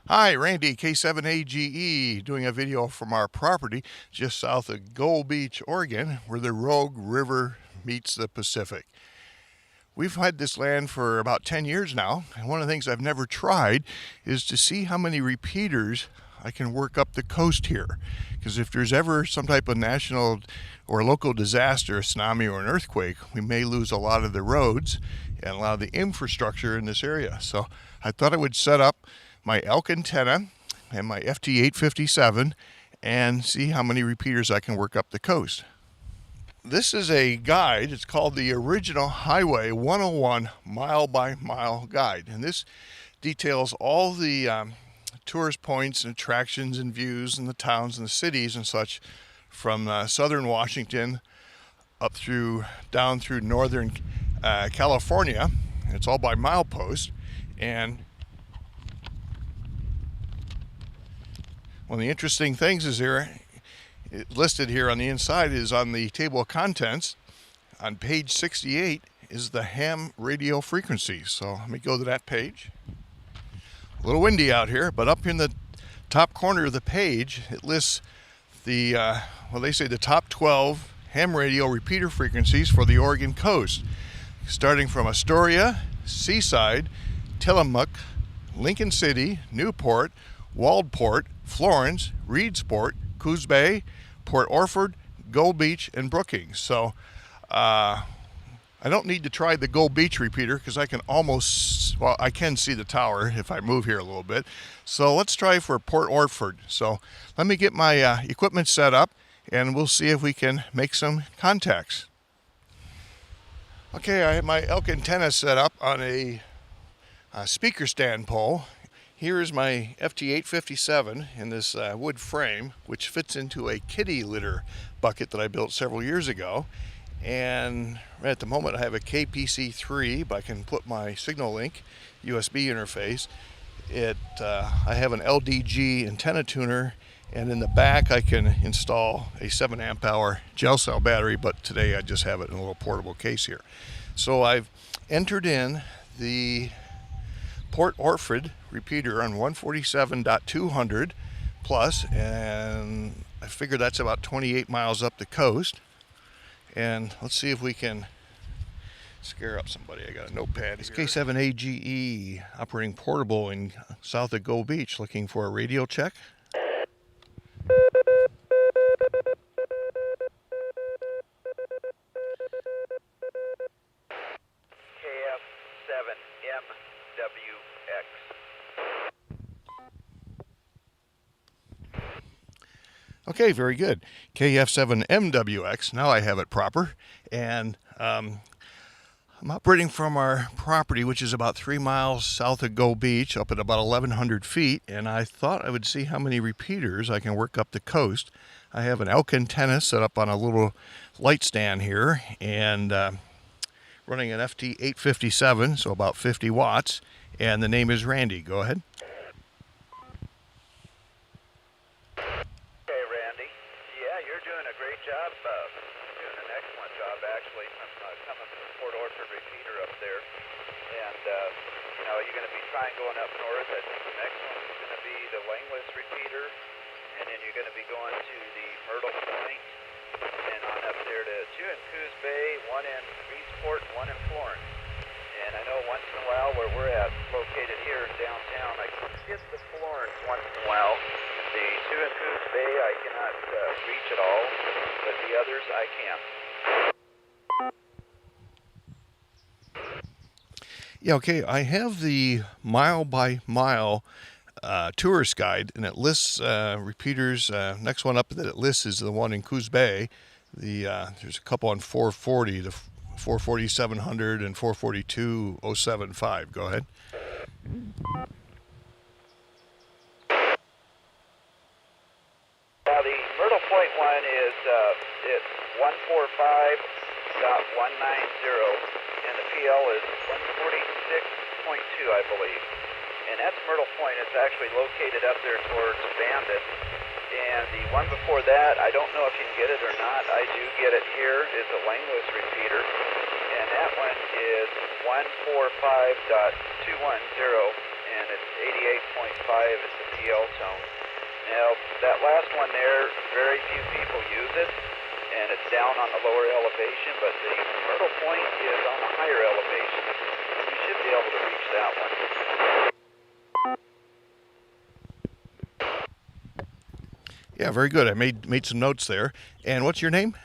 Hi, Randy, K7AGE, doing a video from our property just south of Gold Beach, Oregon, where the Rogue River meets the Pacific. We've had this land for about 10 years now, and one of the things I've never tried is to see how many repeaters I can work up the coast here. Because if there's ever some type of national or local disaster, a tsunami or an earthquake, we may lose a lot of the roads and a lot of the infrastructure in this area. So I thought I would set up my Elk antenna and my FT857 and see how many repeaters I can work up the coast. This is a guide. It's called the Original Highway 101 Mile by Mile Guide, and this details all the tourist points and attractions and views in the towns and the cities and such from southern Washington up through down through northern California. It's all by milepost, and one of the interesting things is here, listed here on the inside, is on the table of contents. On page 68 is the ham radio frequency. So let me go to that page. A little windy out here, but up in the top corner of the page, it lists the, they say the top 12 ham radio repeater frequencies for the Oregon coast, starting from Astoria, Seaside, Tillamook, Lincoln City, Newport, Waldport, Florence, Reedsport, Coos Bay, Port Orford, Gold Beach, and Brookings. So I don't need to try the Gold Beach repeater because I can I can see the tower if I move here a little bit. So let's try for Port Orford. So let me get my equipment set up and we'll see if we can make some contacts. Okay, I have my Elk antenna set up on a speaker stand pole. Here is my FT857 in this wood frame, which fits into a kitty litter bucket that I built several years ago. And right at the moment I have a KPC3, but I can put my signal link USB interface. I have an LDG antenna tuner, and in the back I can install a 7 amp hour gel cell battery, but today I just have it in a little portable case here. So I've entered in the Port Orford repeater on 147.200 plus, and I figure that's about 28 miles up the coast. And let's see if we can scare up somebody. I got a notepad. It's K7AGE operating portable in south of Gold Beach, looking for a radio check. K7MWX. Okay, very good. KF7MWX. Now I have it proper. And I'm operating from our property, which is about 3 miles south of Gold Beach, up at about 1,100 feet. And I thought I would see how many repeaters I can work up the coast. I have an Elk antenna set up on a little light stand here, and running an FT857, so about 50 watts. And the name is Randy. Go ahead. Job, doing an excellent job actually. I'm coming from the Port Orford repeater up there, and you're going to be trying going up north. I think the next one is going to be the Langless repeater, and then you're going to be going to the Myrtle Point, and on up there to 2 in Coos Bay, 1 in Reedsport, 1 in Florence. And I know once in a while where we're at, located here in downtown, I can get to Florence once in a while. The 2 in Coos Bay I cannot reach at all, but the others I can. Yeah, okay, I have the mile by mile tourist guide, and it lists repeaters. Next one up that it lists is the one in Coos Bay. There's a couple on 440, the 440-700 and 442-075. Go ahead. Now the Myrtle Point one is it's 145.190, and the PL is 146.2, I believe. And that's Myrtle Point. It's actually located up there towards Bandit. And the one before that, I don't know if you can get it or not. I do get it here. It's a Langless repeater. And that one is 145.210, and it's is the PL tone. Now, that last one there, very few people use it, and it's down on the lower elevation, but the myrtle point is on the higher elevation. You should be able to reach that one. Yeah, very good. I made some notes there. And what's your name?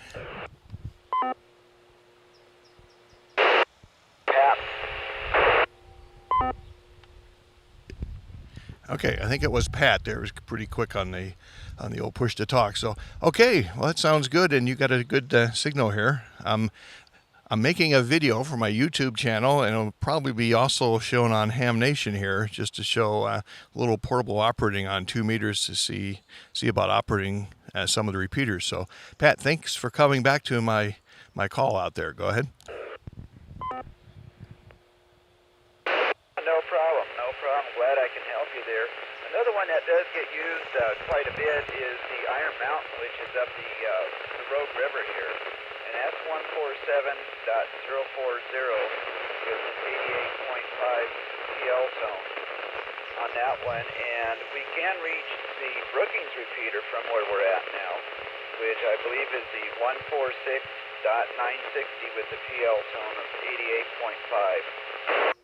Pat. Okay, I think it was Pat there. It was pretty quick on the old push to talk. So, okay, well, that sounds good, and you got a good signal here. I'm making a video for my YouTube channel, and it'll probably be also shown on Ham Nation here, just to show a little portable operating on 2 meters to see about operating some of the repeaters. So, Pat, thanks for coming back to my call out there. Go ahead. No problem, no problem. Glad I can help you there. Another one that does get used quite a bit is the Iron Mountain, which is up the Rogue River here. And that's 147.040 with an 88.5 PL zone on that one. And we can reach the Brookings repeater from where we're at now, which I believe is the 146.960 with the PL zone of 88.5.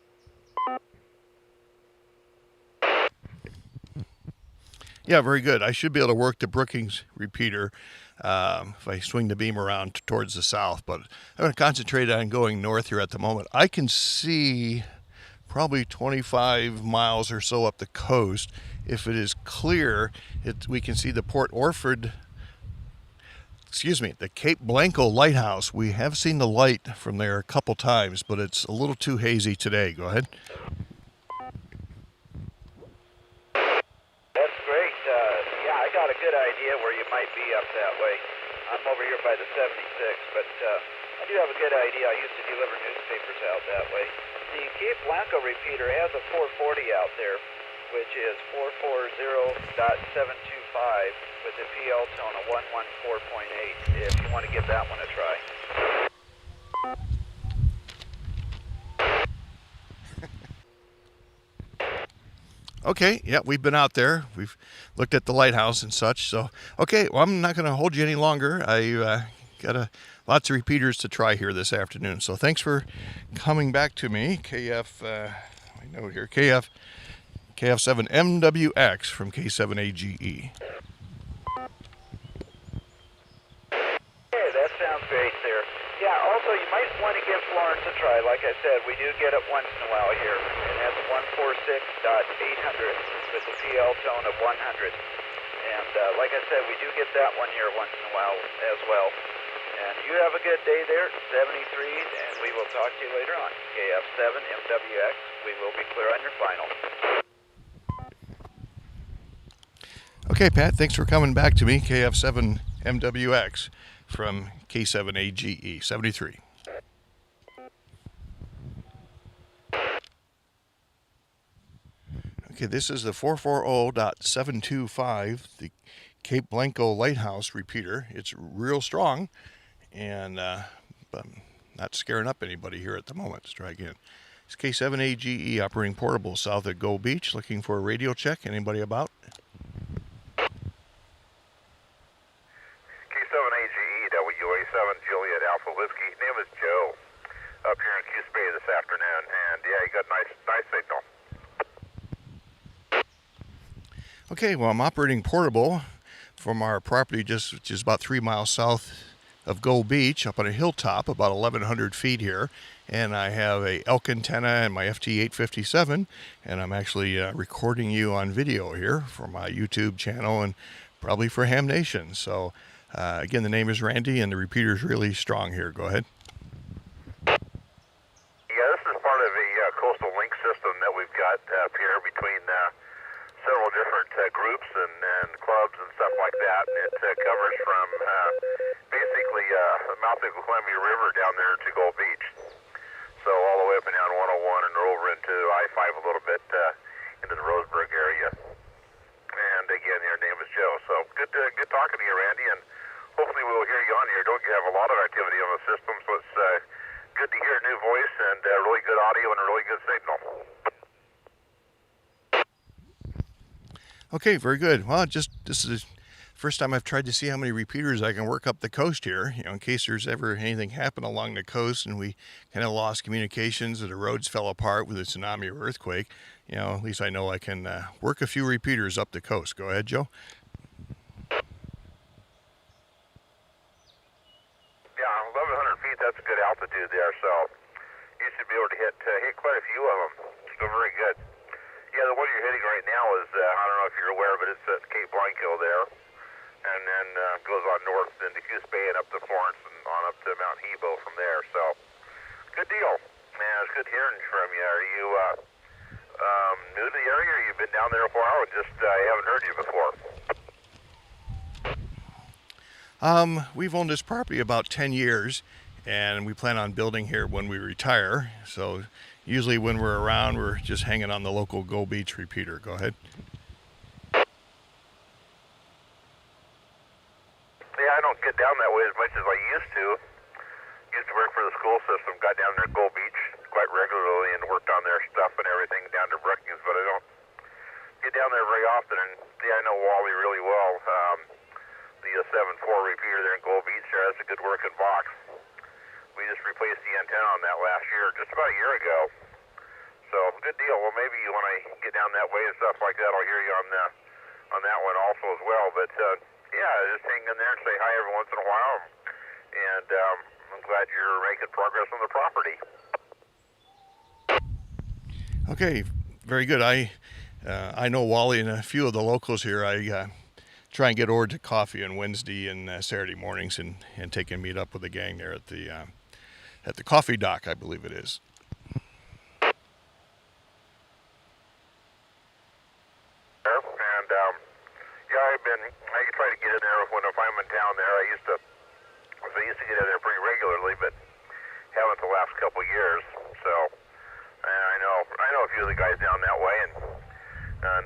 Yeah, very good. I should be able to work the Brookings repeater if I swing the beam around towards the south, but I'm going to concentrate on going north here at the moment. I can see probably 25 miles or so up the coast. If it is clear, we can see the the Cape Blanco lighthouse. We have seen the light from there a couple times, but it's a little too hazy today. Go ahead. I got a good idea where you might be up that way. I'm over here by the 76, but I do have a good idea. I used to deliver newspapers out that way. The Cape Blanco repeater has a 440 out there, which is 440.725 with a PL tone of 114.8, if you want to give that one a try. Okay, yeah, we've been out there. We've looked at the lighthouse and such. So, okay, well, I'm not going to hold you any longer. I got lots of repeaters to try here this afternoon. So thanks for coming back to me. KF7MWX from K7AGE. Hey, that sounds great there. Yeah, also you might want to give Florence a try. Like I said, we do get it once in a while here, and that's 146.800 with the PL tone of 100. And like I said, we do get that one here once in a while as well. And you have a good day there, 73, and we will talk to you later on. KF7MWX, we will be clear on your final. Okay, Pat, thanks for coming back to me. KF7MWX from K7AGE 73. Okay, this is the 440.725, the Cape Blanco Lighthouse repeater. It's real strong, and but not scaring up anybody here at the moment. Let's try again. It's K7AGE operating portable south of Gold Beach, looking for a radio check. Anybody about? K7AGE, WA7 Juliet Alpha Whiskey. Name is Joe. Up here in Coos Bay this afternoon, and yeah, you got a nice signal. Okay, well, I'm operating portable from our property which is about 3 miles south of Gold Beach, up on a hilltop, about 1,100 feet here. And I have a Elk antenna and my FT857, and I'm actually recording you on video here for my YouTube channel and probably for Ham Nation. So, again, the name is Randy, and the repeater is really strong here. Go ahead. Yeah, this is part of a coastal link system that we've got up here between several different groups and clubs and stuff like that. And it covers from basically the mouth of the Columbia River down there to Gold Beach. So all the way up and down 101 and over into I-5 a little bit into the Roseburg area. And again, your name is Joe. So good talking to you, Randy, and hopefully we'll hear you on here. Don't you have a lot of activity on the system, so it's good to hear a new voice and really good audio and a really good signal. Okay, very good. Well, this is the first time I've tried to see how many repeaters I can work up the coast here, in case there's ever anything happen along the coast and we kind of lost communications or the roads fell apart with a tsunami or earthquake. At least I know I can work a few repeaters up the coast. Go ahead, Joe. Yeah, 1,100 feet, that's a good altitude there, so you should be able to hit quite a few of them. So very good. Yeah, the one you're hitting right now is, I don't know if you're aware, but it's at Cape Blanco there, and then goes on north into Coos Bay and up to Florence and on up to Mount Nebo from there. So, good deal. Man, it's good hearing from you. Are you new to the area, or you've been down there a while and just haven't heard you before? We've owned this property about 10 years, and we plan on building here when we retire. So usually when we're around, we're just hanging on the local Go Beach repeater. Go ahead. Yeah, I don't get down that way as much as I used to. Used to work for the school system, got down there at Gold Beach quite regularly and worked on their stuff and everything down to Brookings, but I don't get down there very often. And yeah, I know Wally really well. The 7.4 repeater there in Gold Beach there, that's a good working box. We just replaced the antenna on that last year, just about a year ago. So, good deal. Well, maybe when I get down that way and stuff like that, I'll hear you on that one also as well. But yeah, just hang in there and say hi every once in a while. And I'm glad you're making progress on the property. Okay, very good. I know Wally and a few of the locals here. I try and get over to coffee on Wednesday and Saturday mornings and take and meet up with the gang there at the coffee dock, I believe it is. And yeah, I try to get in there when if I'm in town there. I used to get in there pretty regularly, but haven't the last couple of years. So I know a few of the guys down that way, and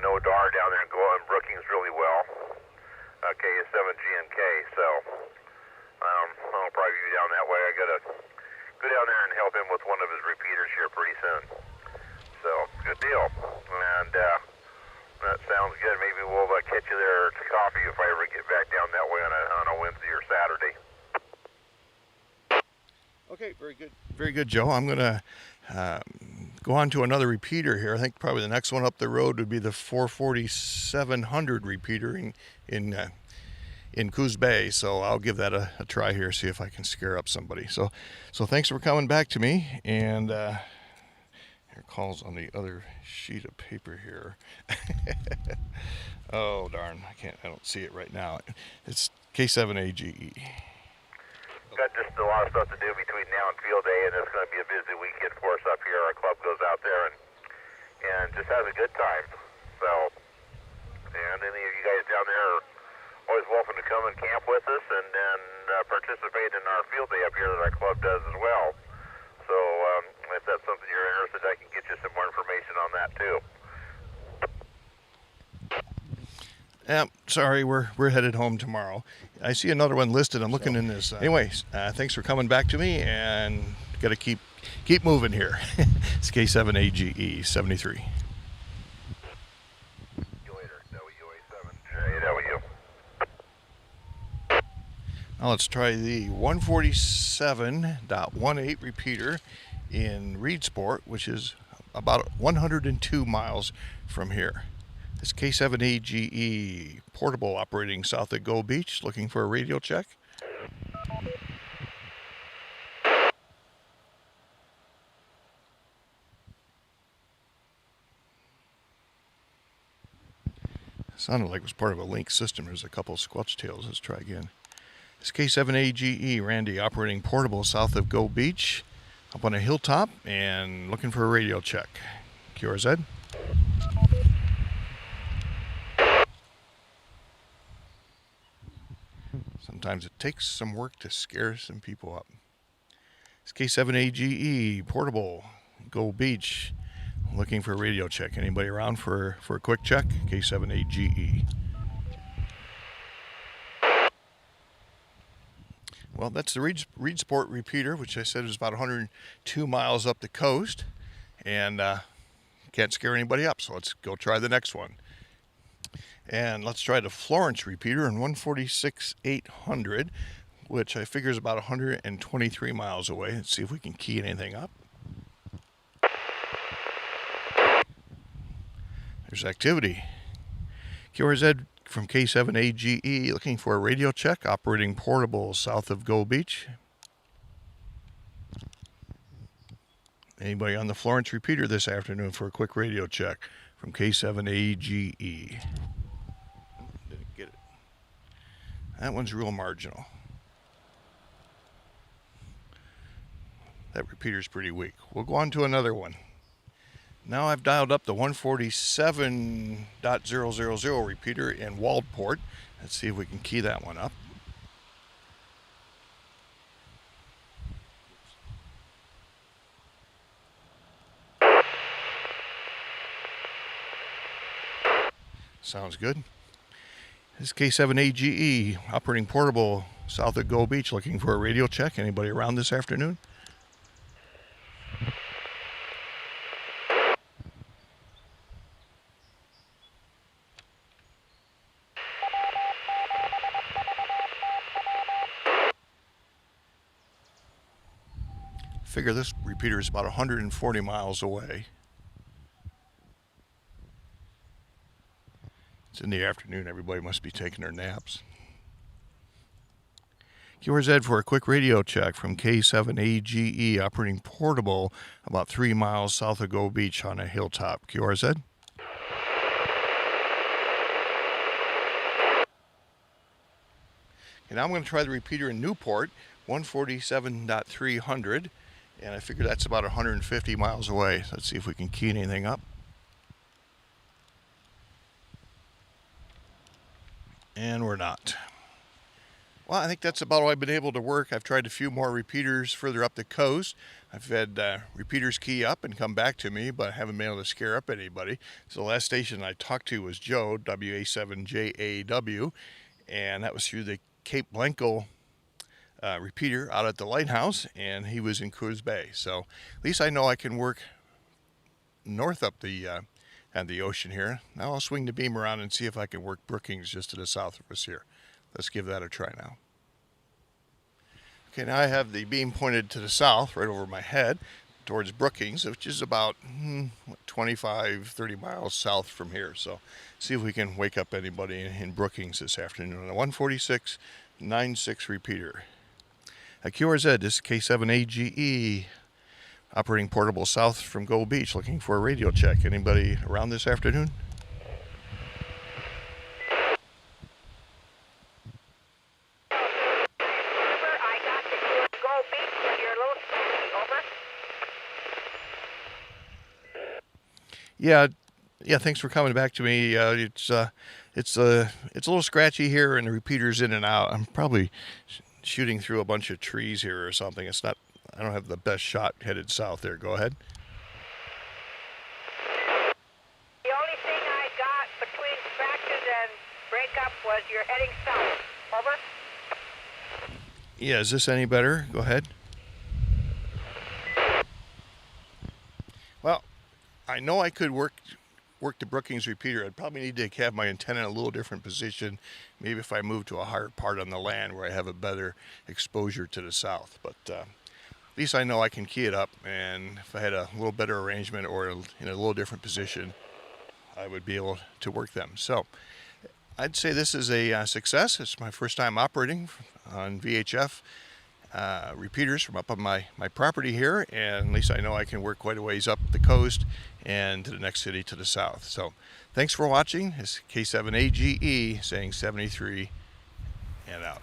know Dar down there and Brookings really well. K7AGE and K. So I'll probably be down that way. I gotta go down there and help him with one of his repeaters here pretty soon. So good deal. And that sounds good. Maybe we'll catch you there to coffee if I ever get back down that way on a Wednesday or Saturday. Okay, very good. Very good, Joe. I'm going to go on to another repeater here. I think probably the next one up the road would be the 44700 repeater in Coos Bay. So I'll give that a try here, see if I can scare up somebody. So thanks for coming back to me. And here, calls on the other sheet of paper here. Oh, darn. I don't see it right now. It's K7AGE. Got just a lot of stuff to do between now and field day, and it's going to be a busy weekend for us up here. Our club goes out there and just has a good time. So, and any of you guys down there are always welcome to come and camp with us and participate in our field day up here that our club does as well. So, if that's something you're interested in, I can get you some more information on that too. Sorry, we're headed home tomorrow. I see another one listed. I'm looking in this. Anyways, thanks for coming back to me, and got to keep moving here. It's K7AGE 73. See you later, WA7. Now let's try the 147.18 repeater in Reedsport, which is about 102 miles from here. It's K7AGE portable operating south of Go Beach, looking for a radio check. Sounded like it was part of a link system. There's a couple of squelch tails. Let's try again. It's K7AGE Randy operating portable south of Go Beach, up on a hilltop and looking for a radio check. QRZ. Sometimes it takes some work to scare some people up. It's K7AGE portable Go Beach, looking for a radio check. Anybody around for a quick check? K7AGE. Well, that's the Reedsport repeater, which I said is about 102 miles up the coast, and can't scare anybody up. So let's go try the next one. And let's try the Florence repeater in 146,800, which I figure is about 123 miles away. Let's see if we can key anything up. There's activity. QRZ from K7AGE looking for a radio check, operating portable south of Gold Beach. Anybody on the Florence repeater this afternoon for a quick radio check from K7AGE? Didn't get it. That one's real marginal. That repeater's pretty weak. We'll go on to another one. Now I've dialed up the 147.000 repeater in Waldport. Let's see if we can key that one up. Sounds good. This is K7AGE, operating portable south of Gold Beach, looking for a radio check. Anybody around this afternoon? Figure this repeater is about 140 miles away. It's in the afternoon. Everybody must be taking their naps. QRZ for a quick radio check from K7AGE, operating portable about 3 miles south of Gold Beach on a hilltop. QRZ. And now I'm going to try the repeater in Newport, 147.300, and I figure that's about 150 miles away. Let's see if we can key anything up. And we're not. Well, I think that's about all I've been able to work. I've tried a few more repeaters further up the coast. I've had repeaters key up and come back to me, but I haven't been able to scare up anybody. So the last station I talked to was Joe, WA7JAW, and that was through the Cape Blanco repeater out at the lighthouse, and he was in Coos Bay. So at least I know I can work north up the ocean here. Now I'll swing the beam around and see if I can work Brookings just to the south of us here. Let's give that a try now. Okay, now I have the beam pointed to the south, right over my head, towards Brookings, which is about 25, 30 miles south from here. So see if we can wake up anybody in Brookings this afternoon on a 146.96 repeater. At QRZ, this is K7AGE, operating portable south from Gold Beach, looking for a radio check. Anybody around this afternoon? I got to Gold Beach, but you're a little scratchy. Over. Yeah. Thanks for coming back to me. It's a little scratchy here, and the repeater's in and out. I'm probably shooting through a bunch of trees here or something. It's not. I don't have the best shot headed south there. Go ahead. The only thing I got between scratches and breakup was you're heading south. Over. Yeah, is this any better? Go ahead. Well, I know I could work the Brookings repeater. I'd probably need to have my antenna in a little different position. Maybe if I move to a higher part on the land where I have a better exposure to the south. But at least I know I can key it up, and if I had a little better arrangement or in a little different position, I would be able to work them. So I'd say this is a success. It's my first time operating on VHF repeaters from up on my property here, and at least I know I can work quite a ways up the coast and to the next city to the south. So thanks for watching. It's K7AGE saying 73 and out.